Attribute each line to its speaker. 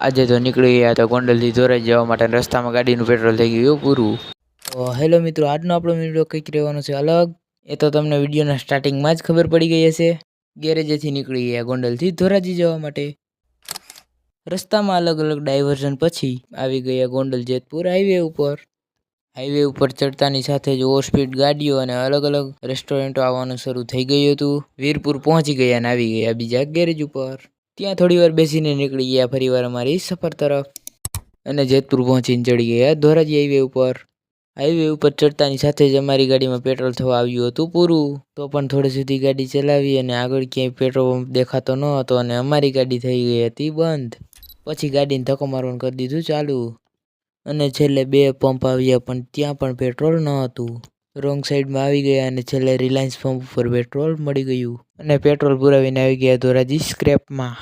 Speaker 1: આજે તો નીકળી ગયા તો ગોંડલથી ધોરાઈ જવા માટે રસ્તામાં ગાડીનું પેટ્રોલ થઈ ગયું પૂરું. તો હેલો મિત્રો, આજનો આપણો વિડીયો કંઈક રહેવાનો છે અલગ. એ તો તમને વિડીયોના સ્ટાર્ટિંગમાં જ ખબર પડી ગઈ હશે. ગેરેજેથી નીકળી ગયા ગોંડલથી ધોરાજી જવા માટે. રસ્તામાં અલગ અલગ ડાયવર્ઝન પછી આવી ગયા ગોંડલ જેતપુર હાઈવે ઉપર. હાઈવે ઉપર ચડતાની સાથે જ ઓવર સ્પીડ ગાડીઓ અને અલગ અલગ રેસ્ટોરન્ટો આવવાનું શરૂ થઈ ગયું હતું. વીરપુર પહોંચી ગયા અને આવી ગયા બીજા ગેરેજ ઉપર. ત્યાં થોડી વાર બેસીને નીકળી ગયા ફરીવાર અમારી સફર તરફ અને જેતપુર પહોંચીને ચડી ગયા ધોરાજી હાઈવે ઉપર. હાઈવે ઉપર ચડતાની સાથે જ અમારી ગાડીમાં પેટ્રોલ થવા આવ્યું હતું પૂરું. તો પણ થોડી સુધી ગાડી ચલાવી અને આગળ ક્યાંય પેટ્રોલ પંપ દેખાતો ન હતો અને અમારી ગાડી થઈ ગઈ હતી બંધ. પછી ગાડીને ધક્કો મારવાનું કરી દીધું ચાલુ અને છેલ્લે 2 પંપ આવ્યા પણ ત્યાં પણ પેટ્રોલ ન હતું. રોંગ સાઈડમાં આવી ગયા અને છેલ્લે રિલાયન્સ પંપ ઉપર પેટ્રોલ મળી ગયું અને પેટ્રોલ પુરાવીને આવી ગયા ધોરાજી સ્ક્રેપમાં.